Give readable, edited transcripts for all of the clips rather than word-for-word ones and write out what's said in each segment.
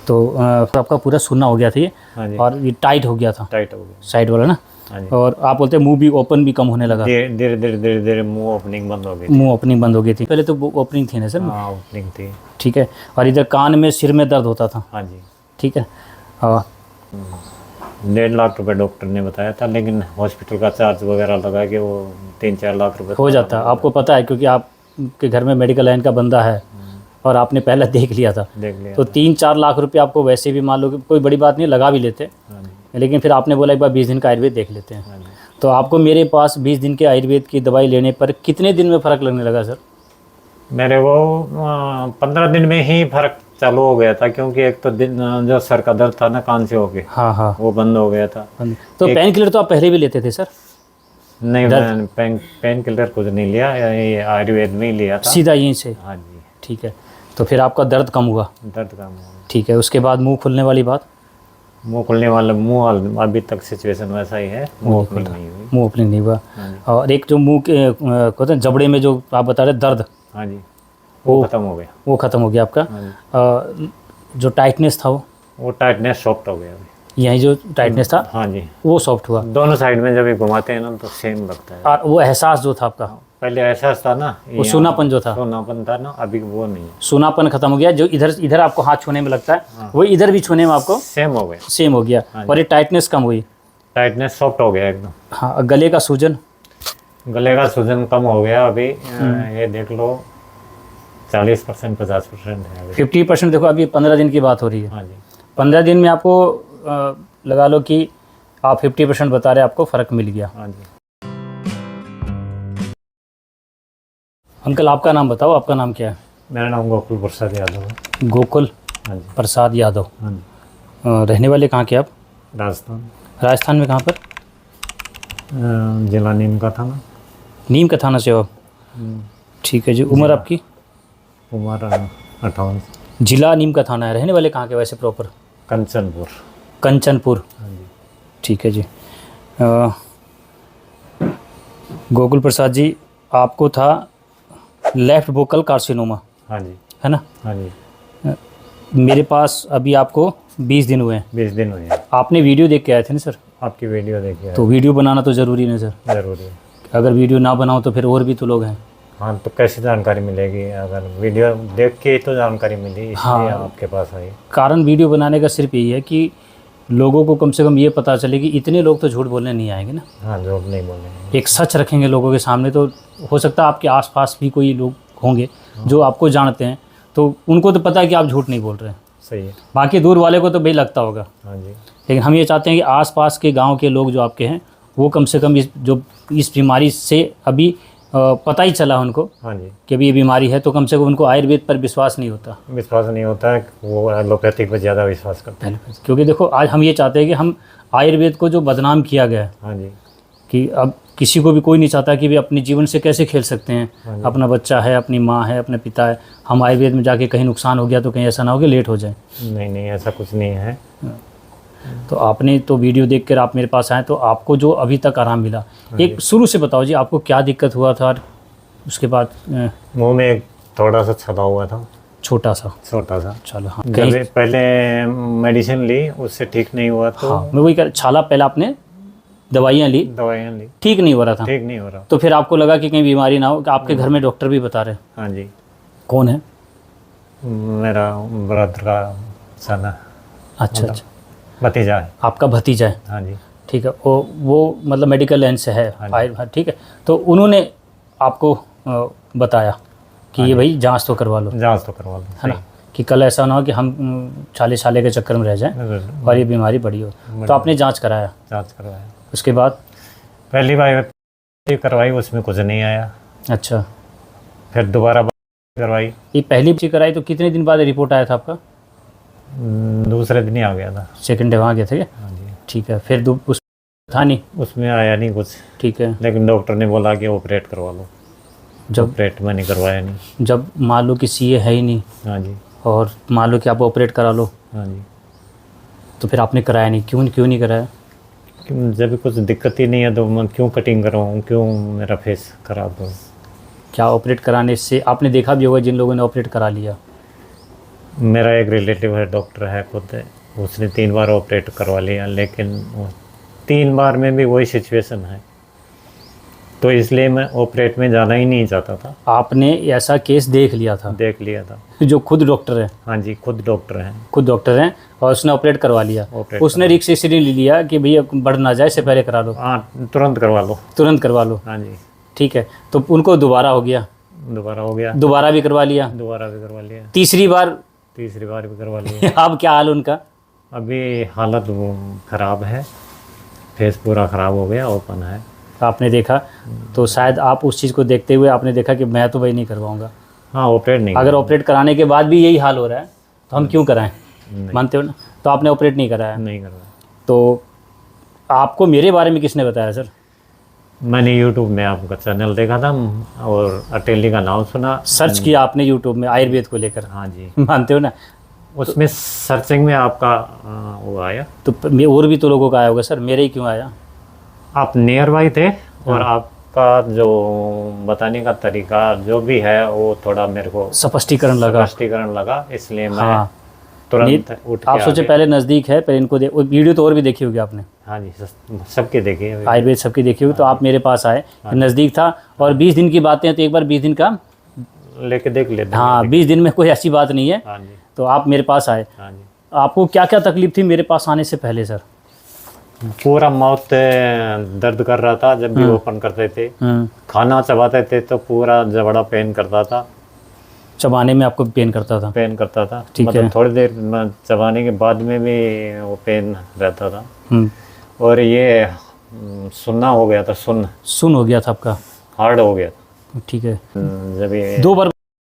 तो आपका पूरा सुनना हो गया था ये। हाँ जी। और ये टाइट हो गया था, टाइट हो गया। साइड वाला ना। हाँ जी। और आप बोलते हैं मुंह भी ओपन भी कम होने लगा। धीरे धीरे मुंह ओपनिंग बंद हो गई थी। मुंह ओपनिंग बंद हो गई थी, पहले तो ओपनिंग थी ना सर। हाँ, ओपनिंग थी। ठीक है। और इधर कान में, सिर में दर्द होता था। हाँ जी। ठीक है। हाँ 1.5 लाख रुपए डॉक्टर ने बताया था, लेकिन हॉस्पिटल का चार्ज वगैरह लगा के वो 3-4 लाख रुपए हो जाता है, आपको पता है, क्योंकि आपके घर में मेडिकल लाइन का बंदा है और आपने पहले देख लिया था। देख लिया तो 3-4 लाख रुपए आपको वैसे भी, मान लो कि कोई बड़ी बात नहीं, लगा भी लेते। हाँ जी। लेकिन फिर आपने बोला एक बार 20 दिन का आयुर्वेद देख लेते हैं। हाँ जी। तो आपको मेरे पास 20 दिन के आयुर्वेद की दवाई लेने पर कितने दिन में फ़र्क लगने लगा सर? मेरे वो 15 दिन में ही फर्क चालू हो गया था, क्योंकि एक तो दिन जो सर का दर्द था ना कान से होके, हाँ हाँ। वो बंद हो गया था। तो पेन किलर तो आप पहले भी लेते थे सर? नहीं, मैंने पेन किलर कुछ नहीं लिया, ये आयुर्वेद में ही लिया था सीधा यहीं से? हाँ जी। ठीक है। तो फिर आपका दर्द कम हुआ? दर्द कम हुआ। ठीक है। उसके बाद मुंह खुलने वाली बात? मुंह खुलने वाला, मुंह अभी तक सिचुएशन वैसा ही है, मुंह ओपनिंग नहीं हुई। मुंह ओपनिंग नहीं हुआ। हाँ जी। और एक जो मुंह के कहते हैं जबड़े में जो आप बता रहे दर्द, हाँ जी, वो खत्म हो गया। वो खत्म हो गया आपका। हाँ जी। जो टाइटनेस था वो टाइटनेस सॉफ्ट हो गया अभी। यही जो टाइटनेस था हाँ जी, वो सॉफ्ट हुआ। दोनों साइड में जब ये घुमाते हैं ना तो सेम लगता है। और वो एहसास जो था आपका, पहले एहसास था ना, वो सूनापन जो था, सूनापन था ना, अभी वो नहीं है। सूनापन खत्म हो गया। जो इधर इधर आपको हाथ छूने में लगता है वो इधर भी छूने में आपको सेम हो गया। सेम हो गया। और ये टाइटनेस कम हुई। टाइटनेस सॉफ्ट हो गया एकदम। हाँ। गले का सूजन? गले का सूजन कम हो गया अभी। ये देख लो 40% 50% है अभी। 50% देखो, अभी 15 दिन की बात हो रही है। हाँ जी। 15 दिन में आपको लगा लो कि आप 50% बता रहे, आपको फ़र्क मिल गया। हाँ जी। अंकल आपका नाम बताओ, आपका नाम क्या है? मेरा नाम गोकुल प्रसाद यादव है। गोकुल हाँ जी। प्रसाद यादव। हाँ जी। रहने वाले कहाँ के आप? राजस्थान। राजस्थान में कहाँ पर? जिला नीम का था ना। नीम का थाना से हो आप? ठीक है जी। उम्र आपकी? उम्र 58। जिला नीम का थाना है। रहने वाले कहाँ के वैसे प्रॉपर? कंचनपुर। कंचनपुर। हाँ जी। ठीक है जी। गोकुल प्रसाद जी, आपको था लेफ्ट वोकल कार्सिनोमा, हाँ जी। है ना? हाँ जी। मेरे पास अभी आपको 20 दिन हुए हैं। 20 दिन हुए हैं। आपने वीडियो देख के आए थे ना सर? आपकी वीडियो देखिए। तो वीडियो बनाना तो ज़रूरी नहीं सर? ज़रूरी है। अगर वीडियो ना बनाओ तो फिर और भी तो लोग हैं। हाँ, तो कैसे जानकारी मिलेगी? अगर वीडियो देख के तो जानकारी मिली, इसलिए हाँ। आपके पास आई। कारण वीडियो बनाने का सिर्फ यही है कि लोगों को कम से कम ये पता चले कि इतने लोग तो झूठ बोलने नहीं आएंगे ना। हाँ, झूठ नहीं बोलेंगे। एक सच रखेंगे लोगों के सामने, तो हो सकता है आपके आसपास भी कोई लोग होंगे जो आपको जानते हैं, तो उनको तो पता है कि आप झूठ नहीं बोल रहे हैं। सही है। बाकी दूर वाले को तो भाई लगता होगा। हाँ जी। लेकिन हम ये चाहते हैं कि आसपास के गांव के लोग जो आपके हैं वो कम से कम इस बीमारी से अभी पता ही चला उनको हाँ जी। कि अभी ये बीमारी है, तो कम से कम उनको आयुर्वेद पर विश्वास नहीं होता। विश्वास नहीं होता है, वो एलोपैथिक पर ज़्यादा विश्वास करते हैं। क्योंकि देखो आज हम ये चाहते हैं कि हम आयुर्वेद को जो बदनाम किया गया है, हाँ जी। कि अब किसी को भी कोई नहीं चाहता कि वे अपने जीवन से कैसे खेल सकते हैं। अपना बच्चा है, अपनी माँ है, अपने पिता है, हम आयुर्वेद में जाके कहीं नुकसान हो गया तो कहीं ऐसा ना हो कि लेट हो जाए। नहीं नहीं, ऐसा कुछ नहीं है। तो आपने तो वीडियो देखकर आप मेरे पास आए, तो आपको जो अभी तक आराम मिला, एक शुरू से बताओ जी, आपको क्या दिक्कत हुआ था? और उसके बाद मुंह में थोड़ा सा छदा हुआ था, छोटा सा। चलो हाँ। जब पहले मेडिसिन ली उससे ठीक नहीं हुआ, तो हाँ, मैं वही कर, छाला पहले आपने दवाइयाँ ली, ठीक नहीं हो रहा था। ठीक नहीं हो रहा। तो फिर आपको लगा कि कहीं बीमारी ना हो, कि आपके घर में डॉक्टर भी बता रहे? हाँ जी। कौन है? मेरा ब्रदर का सन है। अच्छा अच्छा, भतीजा है। आपका भतीजा है? हाँ जी। ठीक है। वो मतलब मेडिकल लाइन से है। हाँ ठीक है। तो उन्होंने आपको बताया कि ये भाई जांच तो करवा लो। जांच तो करवा लो, है ना, कि कल ऐसा ना हो कि हम छाले छाले के चक्कर में रह जाएं और ये बीमारी बड़ी हो। तो आपने जांच कराया? जांच करवाया। उसके बाद पहली बार करवाई, उसमें कुछ नहीं आया। अच्छा। फिर दोबारा करवाई। ये पहली बार कराई तो कितने दिन बाद रिपोर्ट आया था आपका? दूसरे दिन ही आ गया था। सेकंड डे वहाँ गए थे? हाँ जी। ठीक है। फिर उस था नहीं? उसमें आया नहीं कुछ। ठीक है। लेकिन डॉक्टर ने बोला कि ऑपरेट करवा लो। जब ऑपरेट मैंने करवाया नहीं। जब मान लो कि सीए है ही नहीं, हाँ जी, और मान लो कि आप ऑपरेट करा लो, हाँ जी, तो फिर आपने कराया नहीं? क्यों नहीं कराया? जब कुछ दिक्कत ही नहीं है तो मैं क्यों कटिंग करवाऊँ, क्यों मेरा फेस खराब हो? क्या ऑपरेट कराने से आपने देखा भी होगा जिन लोगों ने ऑपरेट करा लिया, मेरा एक रिलेटिव है, डॉक्टर है खुद, उसने 3 बार ऑपरेट करवा लिया, लेकिन 3 बार में भी वही सिचुएशन है, तो इसलिए मैं ऑपरेट में जाना ही नहीं चाहता था। आपने ऐसा केस देख लिया था? देख लिया था। जो खुद डॉक्टर है? हाँ जी, खुद डॉक्टर हैं। खुद डॉक्टर हैं और उसने ऑपरेट करवा लिया। उसने रिस्क इसलिए ले लिया कि भैया बढ़ ना जाए, इससे पहले करा लो। हाँ, तुरंत करवा लो। तुरंत करवा लो। हाँ जी। ठीक है, तो उनको दोबारा हो गया? दोबारा हो गया। दोबारा भी करवा लिया? दोबारा भी करवा लिया। तीसरी बार? तीसरी बार भी करवा लिया। अब क्या हाल उनका? अभी हालत वो ख़राब है, फेस पूरा ख़राब हो गया, ओपन है। आपने देखा तो शायद आप उस चीज़ को देखते हुए आपने देखा कि मैं तो भाई नहीं करवाऊंगा। हाँ, ऑपरेट नहीं। अगर ऑपरेट कराने के बाद भी यही हाल हो रहा है तो हम क्यों कराएं? मानते हो ना? तो आपने ऑपरेट नहीं कराया? नहीं करवाया। तो आपको मेरे बारे में किसने बताया सर? मैंने यूट्यूब में आपका चैनल देखा था और अटेली का नाम सुना। सर्च किया आपने यूट्यूब में आयुर्वेद को लेकर? हाँ जी। मानते हो ना? उसमें सर्चिंग में आपका वो आया। तो और भी तो लोगों का आया होगा सर, मेरे ही क्यों आया? आप नियर बाई थे और आपका जो बताने का तरीका जो भी है वो थोड़ा मेरे को स्पष्टीकरण लगा, इसलिए मैं तुरंत उठ के आप सोचे पहले नज़दीक है, पहले इनको वीडियो तो और भी देखी होगी आपने? हाँ जी, सबके देखी है। आयुर्वेद सबकी देखी होगी, तो आप मेरे पास आए, नज़दीक था और 20 दिन की बातें हैं तो एक बार 20 दिन का लेके देख लेते। हाँ, 20 दिन में कोई ऐसी बात नहीं है। हाँ जी। तो आप मेरे पास आए। हाँ जी। आपको क्या क्या तकलीफ थी मेरे पास आने से पहले सर? पूरा माउथ दर्द कर रहा था जब भी ओपन करते थे। खाना चबाते थे तो पूरा जबड़ा पेन करता था। चबाने में आपको पेन करता था? पेन करता था, ठीक मतलब है। थोड़ी देर चबाने के बाद में भी वो पेन रहता था। और ये सुनना हो गया था, सुन हो गया था आपका? हार्ड हो गया था। ठीक है। जब ये 2 बार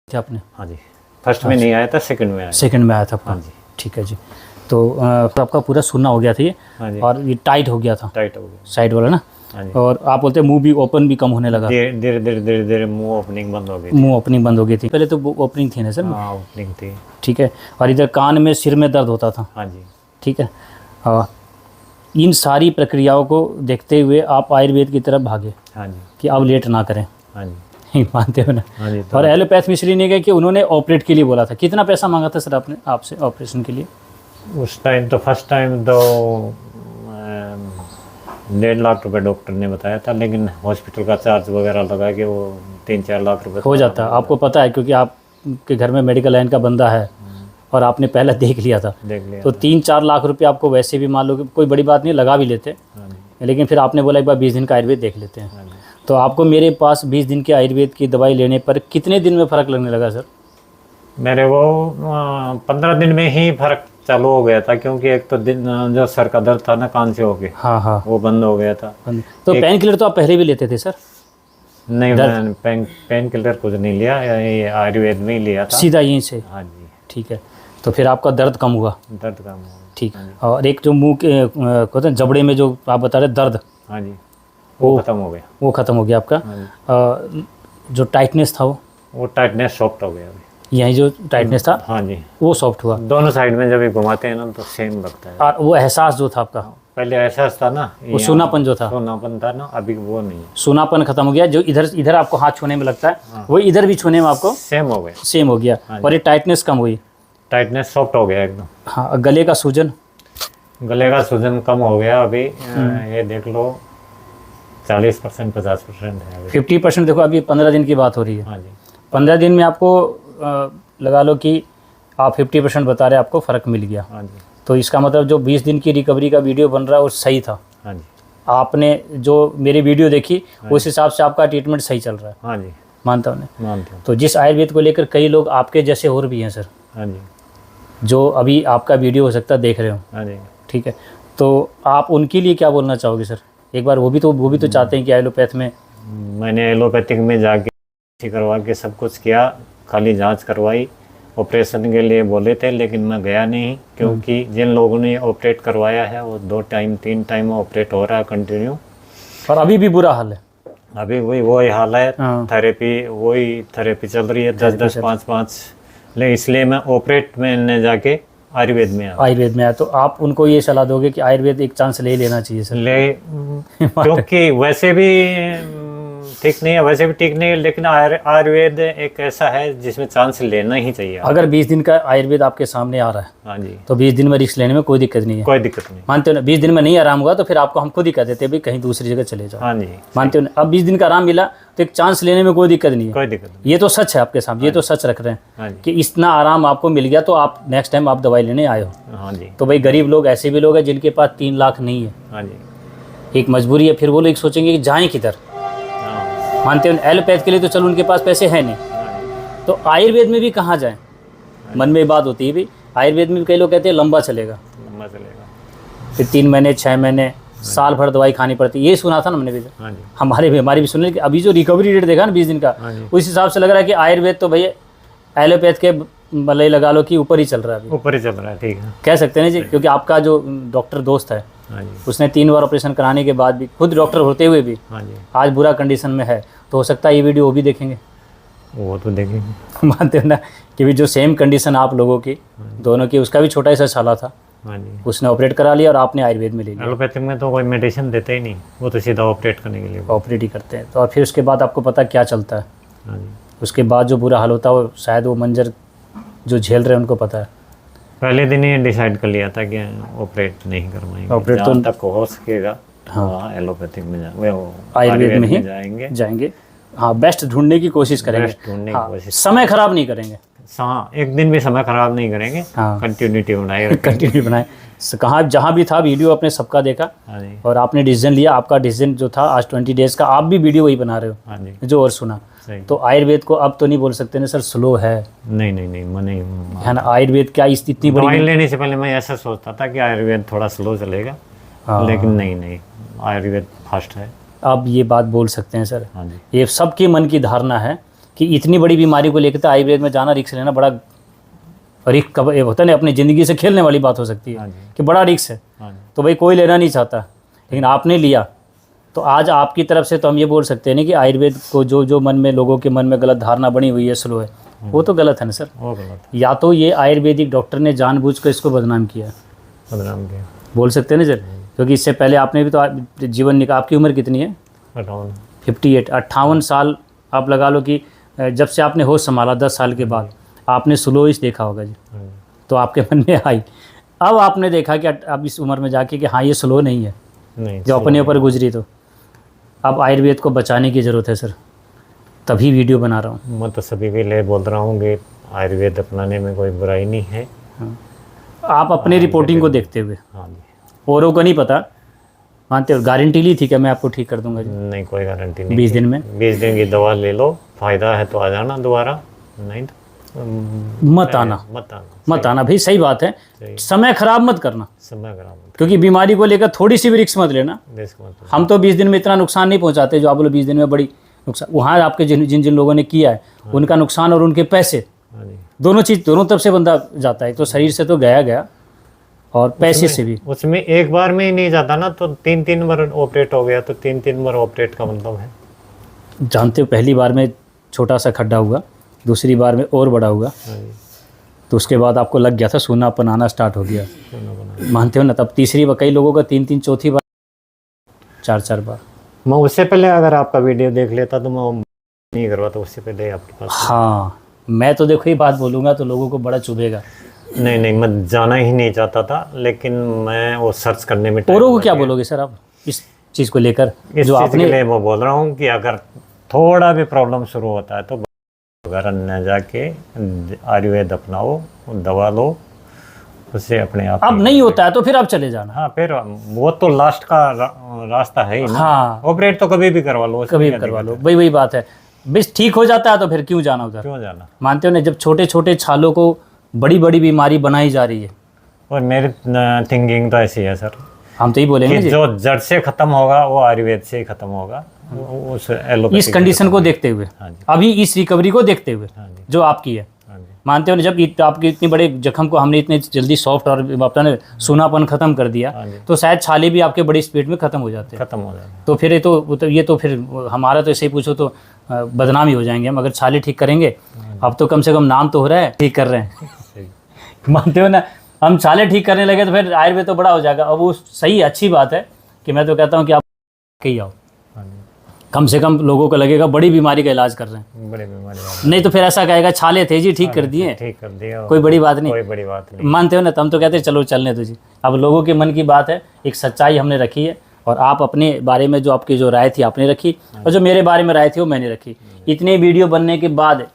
थे आपने? हाँ जी, फर्स्ट में नहीं आया था, सेकंड में आया। सेकंड में आया था आपका? हाँ जी। ठीक है जी। तो आपका पूरा सुनना हो गया था ये? हाँ जी। और ये टाइट हो गया था? टाइट हो गया साइड वाला ना? हाँ जी। और आप बोलते हैं मुंह भी ओपन भी कम होने लगा? धीरे धीरे मुंह ओपनिंग बंद हो गई। मुंह ओपनिंग बंद हो गई थी? पहले तो ओपनिंग थी ना सर? हाँ, ओपनिंग थी। ठीक है। और इधर कान में, सिर में दर्द होता था? हाँ जी। ठीक है। इन सारी प्रक्रियाओं को देखते हुए आप आयुर्वेद की तरफ भागे? हाँ जी। कि अब लेट ना करें? हाँ जी। मानते हो ना? हाँ जी। और एलोपैथ में इसलिए नहीं गए कि उन्होंने ऑपरेट के लिए बोला था। कितना पैसा मांगा था सर आपने आपसे ऑपरेशन के लिए? उस टाइम तो फर्स्ट टाइम तो 1.5 लाख रुपए डॉक्टर ने बताया था, लेकिन हॉस्पिटल का चार्ज वगैरह लगा के वो 3-4 लाख रुपए हो जाता। आपको पता है क्योंकि आपके घर में मेडिकल लाइन का बंदा है और आपने पहले देख लिया था। देख लिया। तो 3-4 लाख रुपये आपको वैसे भी मान लो कि कोई बड़ी बात नहीं, लगा भी लेते। हाँ जी। लेकिन फिर आपने बोला एक बार 20 दिन का आयुर्वेद देख लेते हैं। हाँ जी। तो आपको मेरे पास 20 दिन के आयुर्वेद की दवाई लेने पर कितने दिन में फ़र्क लगने लगा सर? मेरे वो 15 दिन में ही फर्क चालू हो गया था, क्योंकि एक तो दिन जो सर का दर्द था ना कान से होके, हाँ, वो बंद हो गया था। तो पेन किलर तो आप पहले भी लेते थे सर? नहीं, मैंने पेन किलर कुछ नहीं लिया, ये आयुर्वेद में ही लिया था सीधा यहीं से? हाँ जी। ठीक है। तो फिर आपका दर्द कम हुआ? दर्द कम हुआ। ठीक। और एक जो मुंह के कहते हैं जबड़े में जो आप बता रहे दर्द, हाँ जी, वो खत्म हो गया। वो खत्म हो गया आपका? हाँ जी। जो टाइटनेस था वो टाइटनेस सॉफ्ट हो गया अभी। यही जो टाइटनेस था हाँ जी, वो सॉफ्ट हुआ? दोनों साइड में जब भी घुमाते हैं ना तो सेम लगता है। और वो एहसास जो था आपका, पहले एहसास था ना, वो सूनापन जो था, सूनापन था ना, अभी वो नहीं है। सूनापन खत्म हो गया। जो इधर आपको हाथ छूने में लगता है वो इधर भी छूने में आपको सेम हो गया। सेम हो गया। और ये टाइटनेस कम हुई? टाइटनेस सॉफ्ट हो गया एकदम। हाँ। गले का सूजन? गले का सूजन कम हो गया अभी। ये देख लो 40% 50% है अभी। 50% देखो, अभी 15 दिन की बात हो रही है। हाँ जी। 15 दिन में आपको लगा लो कि आप 50% बता रहे आपको फ़र्क मिल गया। हाँ जी। तो इसका मतलब जो 20 दिन की रिकवरी का वीडियो बन रहा है वो सही था? हाँ जी। आपने जो मेरी वीडियो देखी उस हिसाब से आपका ट्रीटमेंट सही चल रहा है? हाँ जी, मानता हूँ मैं। मानता हूँ। तो जिस आयुर्वेद को लेकर कई लोग आपके जैसे और भी हैं सर, हाँ जी। जो अभी आपका वीडियो हो सकता है देख रहे हो। हाँ जी। ठीक है। तो आप उनके लिए क्या बोलना चाहोगे सर? एक बार वो भी तो चाहते हैं कि एलोपैथ में। मैंने एलोपैथिक में जाके करवा के सब कुछ किया, खाली जांच करवाई, ऑपरेशन के लिए बोले थे लेकिन मैं गया नहीं, क्योंकि जिन लोगों ने ऑपरेट करवाया है वो 2 टाइम 3 टाइम ऑपरेट हो रहा है कंटिन्यू। और अभी भी बुरा हाल है? अभी वही हाल है। हाँ। वही थेरेपी चल रही है 10-10 5-5। ले इसलिए मैं ऑपरेट में जाके आयुर्वेद में आया। तो आप उनको ये सलाह दोगे कि आयुर्वेद एक चांस ले लेना चाहिए सर? ले क्योंकि वैसे भी ठीक नहीं है, वैसे भी ठीक नहीं है, लेकिन आयुर्वेद एक ऐसा है जिसमें चांस लेना ही चाहिए। अगर 20 दिन का आयुर्वेद आपके सामने आ रहा है, हाँ जी, तो 20 दिन में रिस्क लेने में कोई दिक्कत नहीं है। कोई दिक्कत नहीं। मानते हो ना, 20 दिन में नहीं आराम हुआ तो फिर आपको हम खुद ही कह देते हैं भाई कहीं दूसरी जगह चले जाओ। हाँ जी, मानते हो ना, अब 20 दिन का आराम मिला तो एक चांस लेने में कोई दिक्कत नहीं है। कोई दिक्कत नहीं। ये तो सच है आपके सामने, ये तो सच रख रहे हैं हाँ जी, कि इतना आराम आपको मिल गया तो आप नेक्स्ट टाइम आप दवाई लेने आए हो। हाँ जी, तो भाई गरीब लोग ऐसे भी लोग हैं जिनके पास 3 लाख नहीं है, हाँ जी, एक मजबूरी है, फिर वो लोग सोचेंगे कि जाएं किधर। हाँ, मानते हो, एलोपैथ के लिए तो चलो उनके पास पैसे हैं नहीं, हाँ जी, तो आयुर्वेद में भी कहाँ जाएं। मन में बात होती है भाई, आयुर्वेद में भी कई लोग कहते हैं लंबा चलेगा, लंबा चलेगा। फिर 3 महीने 6 महीने साल भर दवाई खानी पड़ती है। ये सुना था ना हमने भी, हाँ जी, हमारी भी सुन कि अभी जो रिकवरी रेट देखा ना 20 दिन का, हाँ जी, उस हिसाब से लग रहा है कि आयुर्वेद तो भैया एलोपैथ के भले लगा लो कि ऊपर ही चल रहा है अभी, ऊपर ही चल रहा है। ठीक है, कह सकते हैं ना जी, क्योंकि आपका जो डॉक्टर दोस्त है हाँ जी, उसने 3 बार ऑपरेशन कराने के बाद भी, खुद डॉक्टर होते हुए भी हाँ जी, आज बुरा कंडीशन में है, तो हो सकता है ये वीडियो वो भी देखेंगे। वो तो देखेंगे। मानते हो ना कि भी जो सेम कंडीशन आप लोगों की दोनों की, उसका भी छोटा ही सा छाला था, हाँ जी, उसने ऑपरेट करा लिया और आपने आयुर्वेद में ले लिया। एलोपैथिक में तो कोई मेडिसिन देते ही नहीं, वो तो सीधा ऑपरेट करने के लिए। ऑपरेट ही करते हैं, तो और फिर उसके बाद आपको पता क्या चलता है, हाँ जी, उसके बाद जो बुरा हाल होता है वो शायद वो मंजर जो झेल रहे हैं उनको पता है। पहले दिन ही डिसाइड कर लिया था कि ऑपरेट नहीं करवाएंगे, ऑपरेट तो जहाँ तक हो सकेगा हाँ एलोपैथिक में आयुर्वेद में ही जाएंगे। जाएंगे। हाँ, बेस्ट ढूंढने की कोशिश करेंगे, बेस्ट ढूंढने की हाँ, कोशिश। समय खराब नहीं करेंगे, हाँ, एक दिन भी समय खराब नहीं करेंगे, हाँ, कंटिन्यूटी बनाए रखेंगे। कंटिन्यू बनाए। कहाँ जहाँ भी था वीडियो अपने सबका देखा हाँ जी, और आपने डिसीजन लिया, आपका डिसीजन जो था आज 20 डेज का, आप भी वीडियो वही बना रहे हो हाँ जी, जो और सुना। सही। तो आयुर्वेद को अब तो नहीं बोल सकते ना सर स्लो है, नहीं नहीं नहीं, मैं नहीं, है ना। आयुर्वेद क्या इतनी दवाई बड़ी, लेने से पहले मैं ऐसा सोचता था कि आयुर्वेद थोड़ा स्लो चलेगा, हाँ, लेकिन नहीं नहीं, आयुर्वेद फास्ट है। अब ये बात बोल सकते हैं सर, हाँ जी, ये सबके मन की धारणा है कि इतनी बड़ी बीमारी को लेकर तो आयुर्वेद में जाना, रिस्क लेना बड़ा, रिस्क होता है ना, अपनी ज़िंदगी से खेलने वाली बात हो सकती हाँ है जी, कि बड़ा रिस्क है, हाँ जी, तो भाई कोई लेना नहीं चाहता, लेकिन आपने लिया। तो आज आपकी तरफ से तो हम ये बोल सकते हैं ना कि आयुर्वेद को जो मन में लोगों के मन में गलत धारणा बनी हुई है स्लो है, वो तो गलत है ना सर। वो गलत या तो ये आयुर्वेदिक डॉक्टर ने जानबूझकर इसको बदनाम किया, बदनाम किया। बोल सकते हैं ना सर, क्योंकि इससे पहले आपने भी तो जीवन निकाल, आपकी उम्र कितनी है? बताओ ना। 58 साल आप लगा लो कि जब से आपने होश संभाला 10 साल के बाद आपने स्लोइश देखा होगा जी, हाँ जी, तो आपके मन में आई। अब आपने देखा कि अब इस उम्र में जाके कि हाँ ये स्लो नहीं है, नहीं, जो अपने ऊपर गुजरी, तो अब आयुर्वेद को बचाने की ज़रूरत है सर, तभी वीडियो बना रहा हूँ। मैं तो सभी के लिए बोल रहा हूँ कि आयुर्वेद अपनाने में कोई बुराई नहीं है। हाँ। आप अपने रिपोर्टिंग को देखते हुए, हाँ जी, औरों को नहीं पता, मानते हो गारंटी ली थी कि मैं आपको ठीक कर दूंगा जी नहीं कोई गारंटी नहीं। 20 दिन में? 20 दिन की दवा ले लो, फायदा है तो आ जाना दोबारा, नहीं तो मत आना, मत आना। मत आना भाई, सही बात है, सही। समय खराब मत करना, समय खराब होता क्योंकि बीमारी को लेकर थोड़ी सी भी रिस्क मत लेना। है, देश को मतलब। हम तो 20 दिन में इतना नुकसान नहीं पहुंचाते जो आप लोग 20 दिन में बड़ी नुकसान, वहाँ आपके जिन जिन जिन लोगों ने किया है उनका नुकसान और उनके पैसे, हाँ जी, दोनों चीज़, दोनों तरफ से बंदा जाता है, तो शरीर से तो गया और पैसे से भी। उसमें एक बार में ही नहीं जाता ना, तो 3 बार ऑपरेट हो गया, तो 3 बार ऑपरेट का मतलब है। जानते हो पहली बार में छोटा सा खड्डा हुआ, दूसरी बार में और बड़ा हुआ, हाँ जी, तो उसके बाद आपको लग गया था सूनापन आना स्टार्ट हो गया, सोना बना। मानते हो ना। तब तीसरी बार, कई लोगों का 3 चौथी बार 4 बार। मैं उससे पहले अगर आपका वीडियो देख लेता तो मैं नहीं करवाता, उससे पहले आपके पास। हाँ, मैं तो देखो ये बात बोलूँगा तो लोगों को बड़ा चुभेगा। नहीं नहीं, मैं जाना ही नहीं चाहता था, लेकिन मैं वो सर्च करने में औरों को क्या बोलोगे सर आप इस चीज़ को लेकर, इस जो चीज़ आपने, के लिए मैं बोल रहा हूँ कि अगर थोड़ा भी प्रॉब्लम शुरू होता है तो घर न जाके आयुर्वेद अपनाओ, दवा लो, उससे अपने आप अब नहीं होता है तो फिर आप चले जाना। हाँ, फिर वो तो लास्ट का रास्ता है ही ना। हाँ, ऑपरेट तो कभी भी करवा लो, उसमें कभी क्या भी करवा दिक्कत लो, वही बात है। बस ठीक हो जाता है तो फिर क्यों जाना उधर, क्यों जाना। मानते हो ना। जब छोटे छोटे छालों को बड़ी बड़ी बीमारी बनाई जा रही है, और मेरी थिंकिंग तो ऐसी है सर हम तो ही बोलेंगे कि जी, जो जड़ से खत्म होगा वो आयुर्वेद से ही खत्म होगा, उस एलोपैथी इस कंडीशन को देखते हुए, हाँ जी, अभी इस रिकवरी को देखते हुए हाँ जी, जो आपकी है, हाँ जी, मानते हो ना। जब आपके इतने बड़े जख्म को हमने इतने जल्दी सॉफ्ट और अपना सूनापन खत्म कर दिया, हाँ जी, तो शायद छाले भी आपके बड़ी स्पीड में खत्म हो जाते हैं। खत्म हो जाएगा। तो फिर ये तो फिर हमारा तो ऐसे ही पूछो तो बदनाम ही हो जाएंगे हम, अगर छाले ठीक करेंगे। अब तो कम से कम नाम तो हो रहा है, ठीक कर रहे हैं। सही। मानते हो ना, हम छाले ठीक करने लगे तो फिर आयुर्वेद तो बड़ा हो जाएगा। अब वो सही अच्छी बात है कि मैं तो कहता हूँ कि आप कहीं आओ, हाँ जी, कम से कम लोगों को लगेगा बड़ी बीमारी का इलाज कर रहे हैं, बड़ी बीमारी है। नहीं तो फिर ऐसा कहेगा छाले थे जी ठीक कर दिए, ठीक कर दिया, कोई बड़ी बात नहीं। कोई बड़ी बात नहीं। मानते हो ना, तो हम तो कहते हैं चलो चलने दो जी। अब लोगों के मन की बात है, एक सच्चाई हमने रखी है, और आप अपने बारे में जो आपकी जो राय थी आपने रखी, और जो मेरे बारे में राय थी वो मैंने रखी। इतने वीडियो बनने के बाद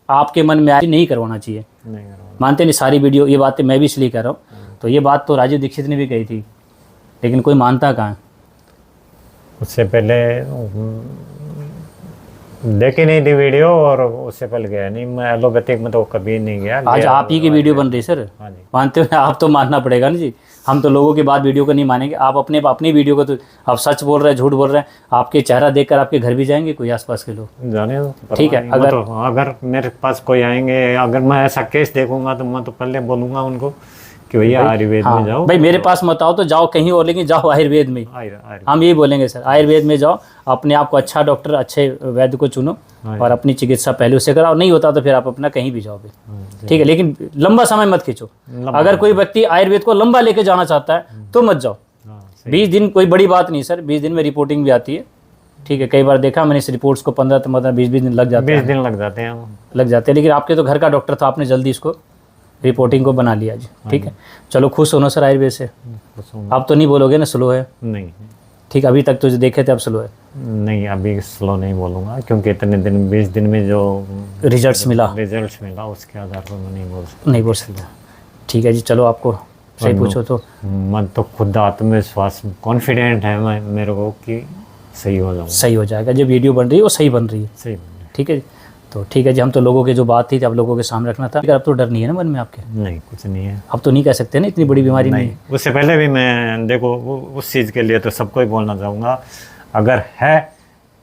आपके मन में नहीं करवाना चाहिए, नहीं करवाना। मानते नहीं सारी वीडियो, ये बातें मैं भी इसलिए कह रहा हूँ। तो ये बात तो राजीव दीक्षित ने भी कही थी, लेकिन कोई मानता कहाँ है। उससे पहले देखी नहीं थी वीडियो, और उससे पहले गया नहीं मैं एलोपैथिक में, तो कभी नहीं गया। आज आप ही की वीडियो बन रही है सर, हाँ जी। मानते हो? आप तो मानना पड़ेगा ना जी, हम तो लोगों की बात वीडियो को नहीं मानेंगे। आप अपनी वीडियो को तो आप सच बोल रहे हैं, झूठ बोल रहे हैं, आपके चेहरा देखकर आपके घर भी जाएंगे कोई आसपास के लोग, जाने दो, ठीक है। अगर मेरे पास कोई आएंगे, अगर मैं ऐसा केस देखूंगा तो मैं तो पहले बोलूंगा उनको कि भैया आयुर्वेद में जाओ। भाई मेरे पास मत आओ, तो जाओ कहीं और, लेकिन जाओ आयुर्वेद में। हम यही बोलेंगे सर, आयुर्वेद में जाओ, अपने आप को अच्छा डॉक्टर, अच्छे वैद्य को चुनो, और अपनी चिकित्सा पहले उससे कराओ। नहीं होता तो फिर आप अपना कहीं भी जाओगे, ठीक है, लेकिन लंबा समय मत खींचो। अगर कोई व्यक्ति आयुर्वेद को लंबा लेके जाना चाहता है तो मत जाओ। 20 दिन कोई बड़ी बात नहीं सर, 20 दिन में रिपोर्टिंग भी आती है, ठीक है। कई बार देखा मैंने इस रिपोर्ट्स को 15-20 दिन लग जाते हैं, 20 दिन लग जाते हैं, लेकिन आपके तो घर का डॉक्टर था, आपने जल्दी इसको रिपोर्टिंग को बना लिया जी, ठीक है। चलो खुश होना सर आयुर्वेद से। आप तो नहीं बोलोगे ना स्लो है? नहीं, ठीक, अभी तक तो जो देखे थे अब स्लो है? नहीं, अभी स्लो नहीं बोलूँगा, क्योंकि इतने दिन 20 दिन में जो रिजल्ट्स मिला उसके आधार पर मैं नहीं बोल सकता। ठीक है जी, चलो आपको सही पूछो तो मन तो खुद आत्मविश्वास कॉन्फिडेंट है मैं मेरे को कि सही हो जाऊँगा, सही हो जाएगा। जो वीडियो बन रही है वो सही बन रही है, सही। ठीक है जी। तो ठीक है जी, हम तो लोगों के जो बात थी आप लोगों के सामने रखना था। अब तो डर नहीं है ना मन में आपके? नहीं, कुछ नहीं है। अब तो नहीं कह सकते ना इतनी बड़ी बीमारी नहीं है। उससे पहले भी मैं देखो उस चीज़ के लिए तो सबको ही बोलना चाहूँगा, अगर है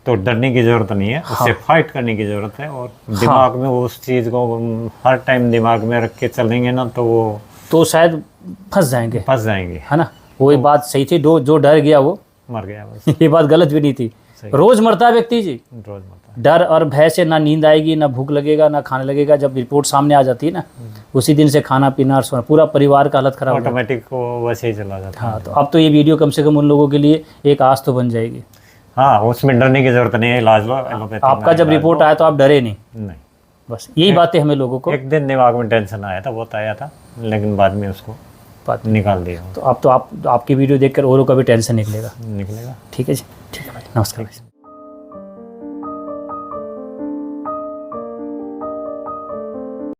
तो डरने की ज़रूरत नहीं है, उससे फाइट करने की ज़रूरत है। और दिमाग में उस चीज़ को हर टाइम दिमाग में रख के चलेंगे ना तो वो तो शायद फंस जाएंगे, है ना। वो बात सही थी, जो डर गया वो मर गया बस। ये बात गलत भी नहीं थी। रोज मरता है व्यक्ति जी, रोज मरता है। डर और भय से ना नींद आएगी, ना भूख लगेगा, ना खाने लगेगा। जब रिपोर्ट सामने आ जाती है ना, उसी दिन से खाना पीना और सोना, पूरा परिवार का हालत खराब ऑटोमेटिक को वैसे ही चला जाता है। हाँ, तो अब तो ये वीडियो कम से कम उन लोगों के लिए एक आस तो बन जाएगी। हाँ, उसमें डरने की जरूरत नहीं है, इलाज लो एलोपैथी। आपका जब रिपोर्ट आया तो आप डरे नहीं? नहीं, बस यही बातें हमें लोगों को। एक दिन दिमाग में टेंशन आया था, बहुत आया था, लेकिन बाद में उसको निकाल दिया। तो अब तो आपकी वीडियो देखकर औरों का भी टेंशन निकलेगा। निकलेगा। ठीक है जी, ठीक है भाई, नमस्कार।